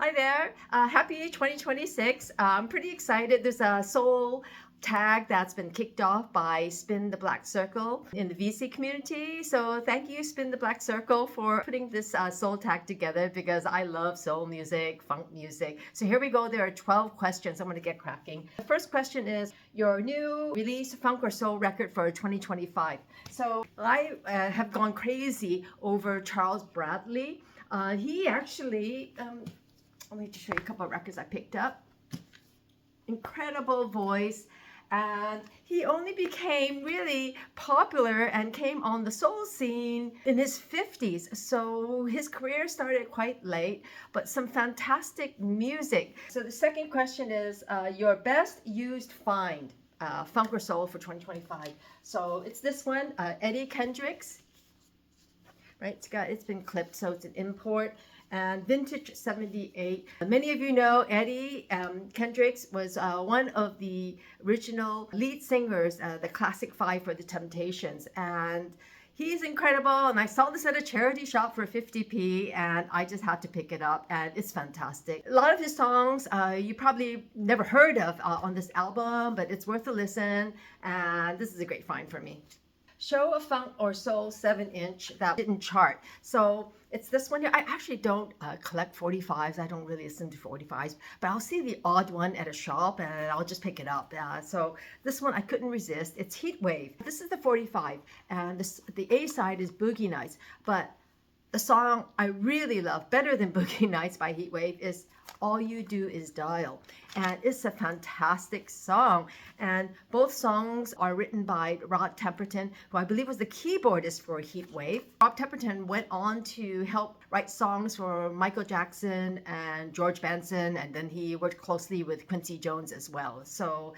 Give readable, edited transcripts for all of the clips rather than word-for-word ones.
Hi there. Happy 2026. I'm pretty excited. There's a soul tag that's been kicked off by Spin the Black Circle in the VC community. So thank you, Spin the Black Circle, for putting this soul tag together because I love soul music, funk music. So here we go. There are 12 questions. I'm going to get cracking. The first question is your new release funk or soul record for 2025. So I have gone crazy over Charles Bradley. He actually let me just show you a couple of records I picked up. Incredible voice. And he only became really popular and came on the soul scene in his 50s. So his career started quite late, but some fantastic music. So the second question is your best used find, funk or soul for 2025. So it's this one, Eddie Kendricks. Right, it's been clipped, so it's an import. And vintage 78. Many of you know Eddie Kendricks was one of the original lead singers, the classic five for the Temptations. And he's incredible. And I saw this at a charity shop for 50p and I just had to pick it up and it's fantastic. A lot of his songs you probably never heard of on this album, but it's worth a listen. And this is a great find for me. Show a funk or soul 7-inch that didn't chart. So it's this one here. I actually don't collect 45s. I don't really listen to 45s, but I'll see the odd one at a shop and I'll just pick it up. So this one I couldn't resist. It's Heat Wave. This is the 45 and the A side is Boogie Nights. But the song I really love, better than Boogie Nights by Heat Wave, is All You Do Is Dial. And it's a fantastic song. And both songs are written by Rod Temperton, who I believe was the keyboardist for Heat Wave. Rod Temperton went on to help write songs for Michael Jackson and George Benson, and then he worked closely with Quincy Jones as well. So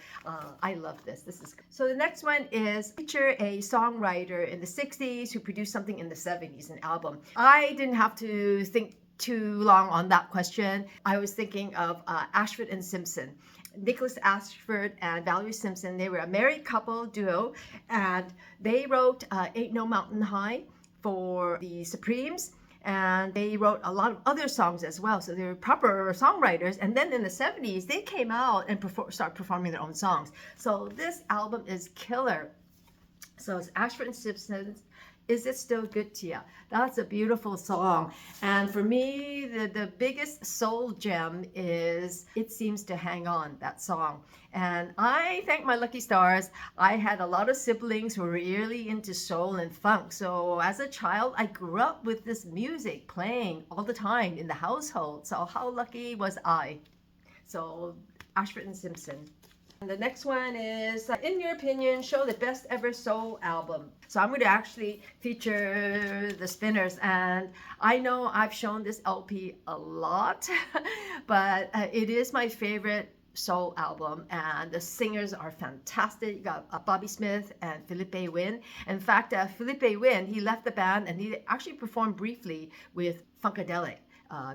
I love this. So the next one is feature a songwriter in the 60s who produced something in the 70s, an album. I didn't have to think too long on that question. I was thinking of Ashford and Simpson. Nicholas Ashford and Valerie Simpson, they were a married couple duo, and they wrote Ain't No Mountain High for the Supremes, and they wrote a lot of other songs as well. So they were proper songwriters. And then in the 70s, they came out and started performing their own songs. So this album is killer. So it's Ashford and Simpson's Is It Still Good to Ya? That's a beautiful song. And for me, the biggest soul gem is It Seems to Hang On, that song. And I thank my lucky stars. I had a lot of siblings who were really into soul and funk. So as a child, I grew up with this music playing all the time in the household. So how lucky was I? So Ashford and Simpson. And the next one is, in your opinion, show the best ever soul album. So I'm going to actually feature the Spinners, and I know I've shown this LP a lot, but it is my favorite soul album, and the singers are fantastic. You got Bobby Smith and Philippe Wynne. In fact, Philippe Wynne, he left the band and he actually performed briefly with Funkadelic,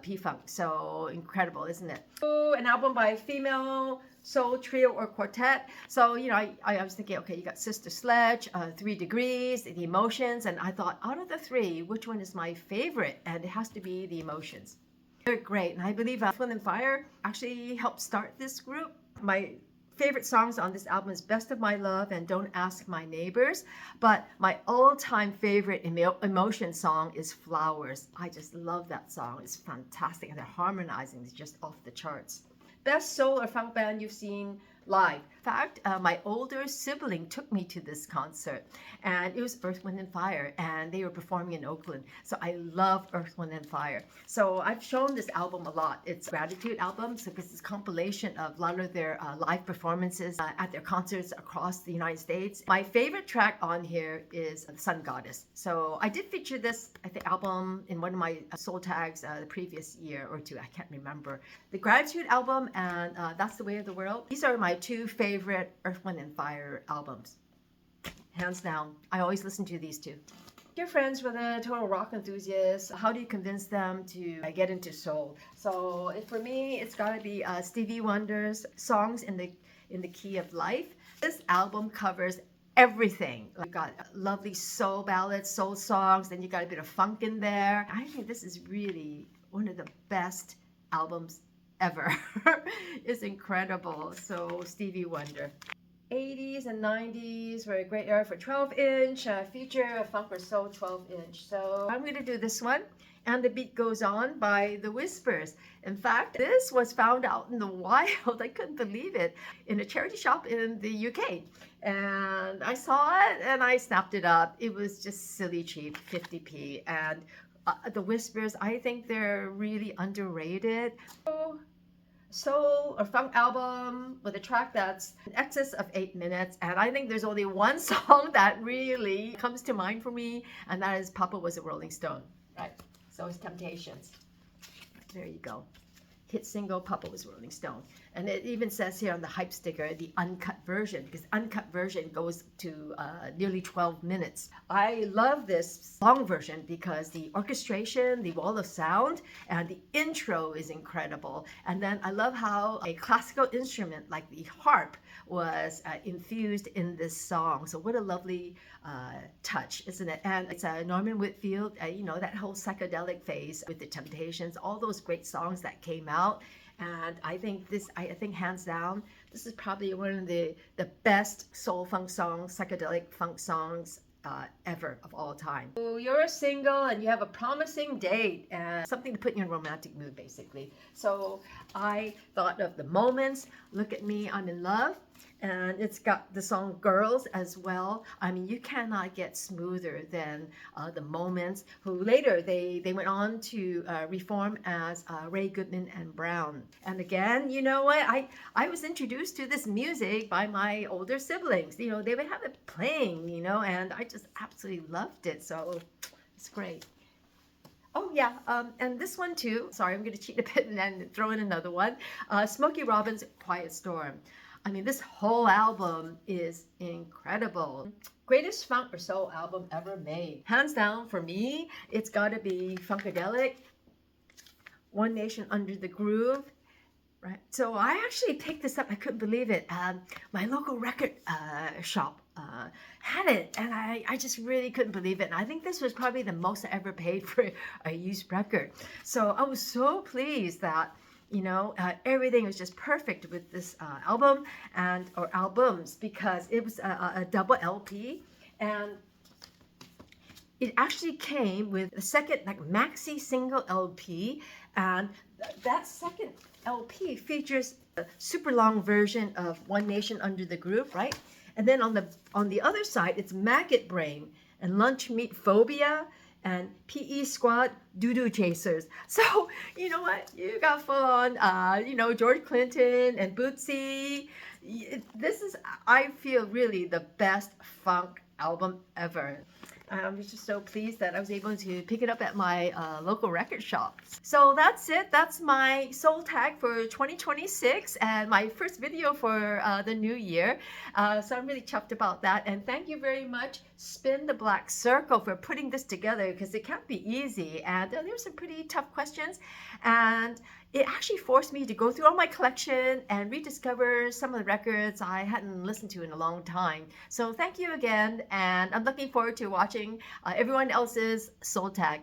P-Funk. So incredible, isn't it? Oh, an album by a female soul trio or quartet. So, you know, I was thinking, okay, you got Sister Sledge, 3 Degrees, The Emotions, and I thought, out of the three, which one is my favorite? And it has to be The Emotions. They're great, and I believe Earth, Wind & Fire actually helped start this group. My favorite songs on this album is Best of My Love and Don't Ask My Neighbors, but my all-time favorite emotion song is Flowers. I just love that song. It's fantastic, and their harmonizing is just off the charts. Best soul or funk band you've seen live. In fact, my older sibling took me to this concert, and it was Earth, Wind & Fire, and they were performing in Oakland. So I love Earth, Wind & Fire. So I've shown this album a lot. It's a gratitude album, so it's a compilation of a lot of their live performances at their concerts across the United States. My favorite track on here is Sun Goddess. So I did feature this, I think, album in one of my soul tags the previous year or two. I can't remember. The gratitude album and That's the Way of the World. These are my two favorite Earth, Wind & Fire albums. Hands down. I always listen to these two. Your friends with a total rock enthusiast, how do you convince them to get into soul? So for me, it's got to be Stevie Wonder's Songs in the Key of Life. This album covers everything. You've got lovely soul ballads, soul songs, then you got a bit of funk in there. I think this is really one of the best albums ever. It's incredible. So Stevie Wonder. 80s and 90s were a great era for 12-inch, feature a funk or soul 12-inch. So I'm going to do this one. And the Beat Goes On by The Whispers. In fact, this was found out in the wild. I couldn't believe it. In a charity shop in the UK. And I saw it and I snapped it up. It was just silly cheap, 50p. And The Whispers, I think they're really underrated. Soul or funk album with a track that's in excess of 8 minutes, and I think there's only one song that really comes to mind for me, and that is Papa Was a Rolling Stone. Right, so it's Temptations. There you go. Hit single, Papa Was a Rolling Stone. And it even says here on the hype sticker, the uncut version, because the uncut version goes to nearly 12 minutes. I love this long version because the orchestration, the wall of sound, and the intro is incredible. And then I love how a classical instrument like the harp was infused in this song. So what a lovely touch, isn't it? And it's Norman Whitfield, you know, that whole psychedelic phase with the Temptations, all those great songs that came out. And I think this, I think hands down, this is probably one of the best soul funk songs, psychedelic funk songs ever of all time. So you're single and you have a promising date and something to put you in a romantic mood, basically. So I thought of The Moments, Look at Me, I'm in Love. And it's got the song Girls as well. I mean, you cannot get smoother than The Moments, who later they went on to reform as Ray Goodman and Brown. And again, you know what? I was introduced to this music by my older siblings. You know, they would have it playing, you know, and I just absolutely loved it. So it's great. Oh yeah, and this one too. Sorry, I'm going to cheat a bit and then throw in another one. Smokey Robin's Quiet Storm. I mean, this whole album is incredible. Greatest funk or soul album ever made. Hands down, for me, it's got to be Funkadelic, One Nation Under the Groove. Right. So I actually picked this up. I couldn't believe it. My local record shop had it, and I just really couldn't believe it. And I think this was probably the most I ever paid for a used record. So I was so pleased that, you know, everything was just perfect with this album or albums, because it was a double LP, and it actually came with a second like maxi single LP, and that second LP features a super long version of One Nation Under the Groove, right? And then on the other side, it's Maggot Brain and Lunch Meat Phobia and PE Squad Doo-Doo Chasers. So, you know what? You got full on, you know, George Clinton and Bootsy. This is, I feel, really the best funk album ever. I'm just so pleased that I was able to pick it up at my local record shop. So that's it. That's my soul tag for 2026 and my first video for the new year. So I'm really chuffed about that. And thank you very much, Spin the Black Circle, for putting this together, because it can't be easy. And there were some pretty tough questions. And it actually forced me to go through all my collection and rediscover some of the records I hadn't listened to in a long time. So thank you again, and I'm looking forward to watching everyone else's soul tag.